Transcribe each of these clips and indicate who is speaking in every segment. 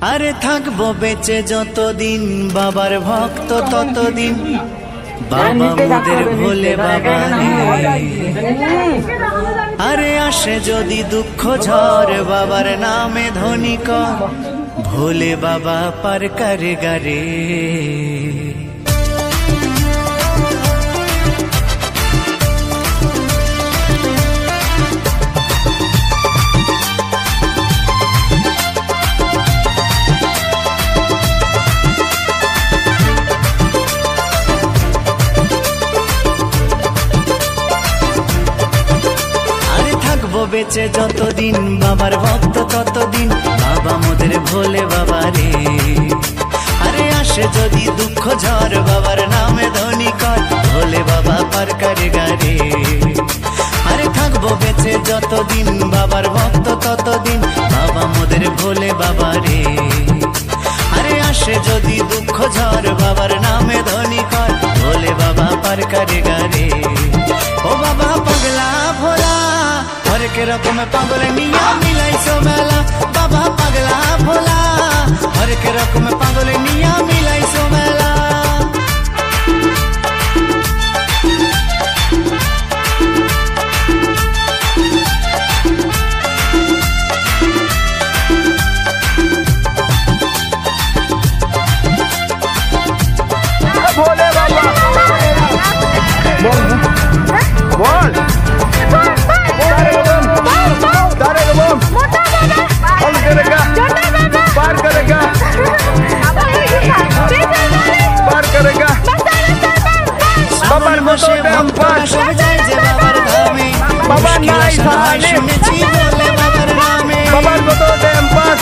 Speaker 1: আরে থাকবো বেঁচে যতদিন বাবার ভক্ত ততদিন বাবা মোদের ভোলে বাবা আরে আসে যদি দুঃখ ঝড় বাবার নামে ধ্বনি কর ভোলে বাবা পার করে গারে বেঁচে যতদিন বাবার ভক্ত ততদিন বাবা মোদের ভোলে বাবা রে আরে আসে যদি দুঃখ ঝড় বাবার নামে ধ্বনি কর ভোলে বাবা পার করে গারে আরে থাকবো বেঁচে যতদিন বাবার ভক্ত ততদিন বাবা মোদের ভোলে বাবা রে আরে আসে যদি দুঃখ ঝড় বাবার নামে ধ্বনি কর ভোলে বাবা পার করে গারে ও বাবা পাগলা ভোলা হরেক রকম পাগল নিয়া মিলাইছো মেলা বাবা পাগলা ভোলা হরেক রকম পাগল নিয়া মিলাইছো মেলা
Speaker 2: भोले बाबा बोल पार करेगा पार करेगा बाबर मोटे हम पार
Speaker 1: बाबर धामे
Speaker 2: बाबा नाई साले
Speaker 1: बाबर नामे
Speaker 2: बाबर मोटे हम पार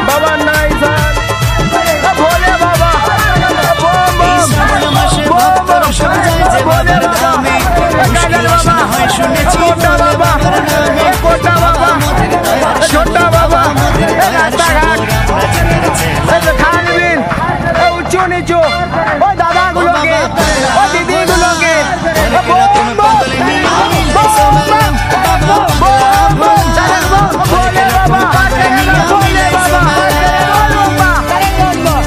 Speaker 2: बाबा नाई साल भोले बाबा
Speaker 1: बाबर धामे
Speaker 2: छोटा बाबा कोटा बाबा छोटा बाबा खानबीन ऊंचू नीचू ओ दादा गुलोगे ओ दीदी गुलोगे भोले बाबा भोले बाबा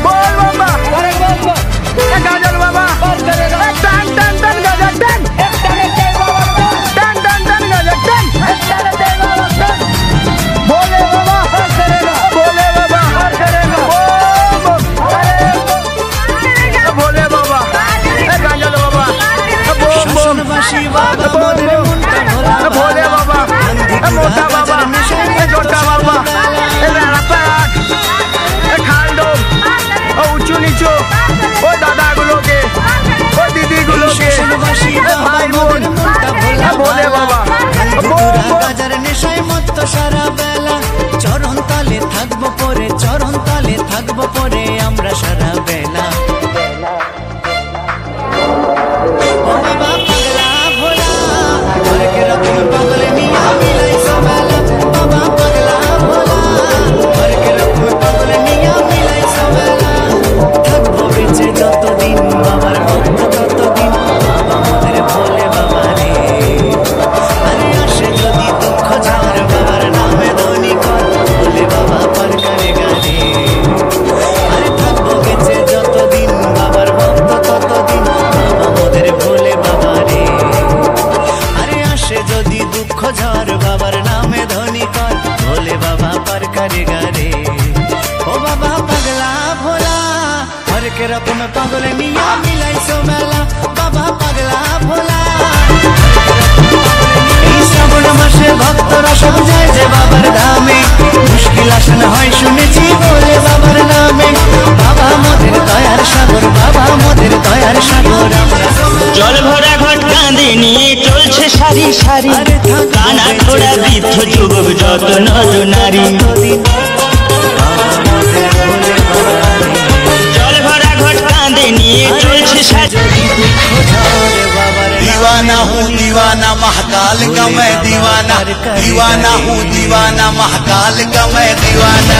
Speaker 2: बोल बाबा गाजल बाबा टन टन टन गाजल टन टन टन टन गाजल टन भोले बाबा भोले बाबा भोले बाबा गाजल बाबा भोले बाबा मोटा बाबा छोटा बाबा खांडो ऊंचू नीचू ओ दादा गुलोगे ओ दीदी गुलोगे भाई बोल भोले बाबा
Speaker 1: বাজার নেশায় মত্ত সারা বেলা চরণ তালে থাকবো পরে চরণ তালে থাকবো পরে আমরা সারা বেলা ও বাবা পাগলা ভোলা হরেক রকম পাগল নিয়া মিলাইছো মেলা বাবা পাগলা ভোলা হরেক রকম পাগল নিয়া মিলাইছো মেলা থাকবো বেঁচে যতদিন বাবার ভক্ত ততদিন বাবা মোদের ভোলে বাবা রে আরে আসে যদি দুঃখ ঝড় বাবার নামে ধ্বনি কর ভোলে বাবা পার করে গারে আরে থাকবো বেঁচে যতদিন বাবার ভক্ত ততদিন বাবা মোদের ভোলে বাবা রে আরে আসে যদি দুঃখ ঝড় বাবার নামে ধ্বনি কর ভোলে বাবা পার করে গারে ও বাবা পাগলা ভোলা হরেক রকম পাগল নিয়া মিলাইছো মেলা বাবা পাগলা ভোলা শ্রাবণ মাসে ভক্তরা সব যায় যে বাবার ধামে মুশকিল আসন হয় শুনেছি বলে বাবার নামে বাবা মোদের দয়ার সাগর বাবা মোদের দয়ার সাগর
Speaker 3: জল ভরা ঘট কাঁধে নিয়ে চলছে সারি সারি কানা ঘোড়া বৃদ্ধ যুবক যত নর নারী জল ভরা ঘট কাঁধে নিয়ে চলছে সারি
Speaker 4: दीवाना हूँ दीवाना महाकाल का मैं दीवाना दीवाना हूँ दीवाना महाकाल का मैं दीवाना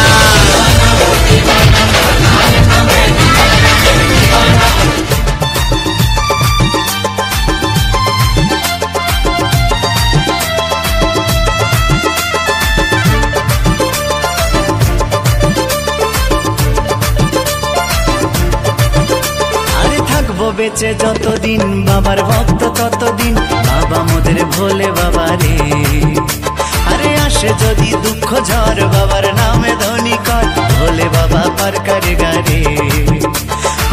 Speaker 1: বেঁচে যতদিন বাবার ভক্ত ততদিন বাবা মোদের ভোলে বাবা রে। আরে আসে যদি দুঃখ ঝড় বাবার নামে ধ্বনি কর ভোলে বাবা পার করে গারে।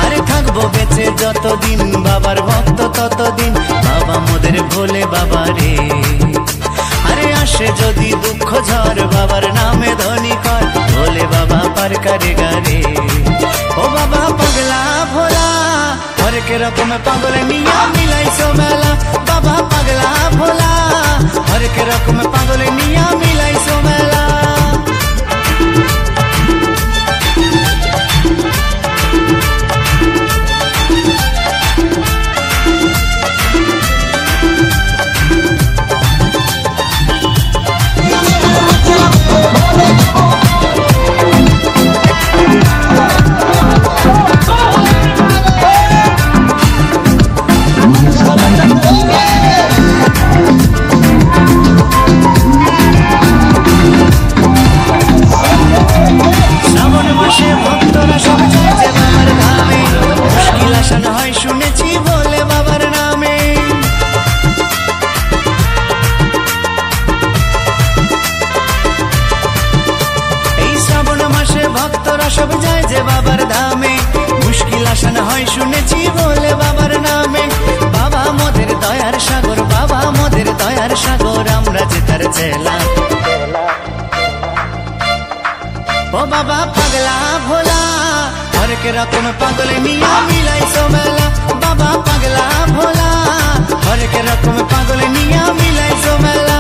Speaker 1: আরে থাকবো বেঁচে যতদিন বাবার ভক্ত ততদিন বাবা মোদের ভোলে বাবা রে। আরে আসে যদি দুঃখ ঝড় বাবার নামে ধ্বনি কর ভোলে বাবা পার করে গারে। ও বাবা পাগলা ভোলা হরেক রকম পাগল নিয়া মিলাইছো মেলা। বাবা পাগলা ভোলা হরেক রকম পাগল নিয়া মিলাইছো মেলা। শুনেছি বলে বাবার নামে। এই শ্রাবণ মাসে ভক্তরা সব যায় যে বাবার ধামে, মুশকিল আসান হয় শুনেছি বলে বাবার নামে। বাবা মোদের দয়ার সাগর, বাবা মোদের দয়ার সাগর, আমরা যে তার চেলা। ও বাবা পাগলা ভোলা হরেক রকম পাগল নিয়া মিলাইছো মেলা। বাবা পাগলা ভোলা হরেক রকম পাগল নিয়া মিলাইছো মেলা।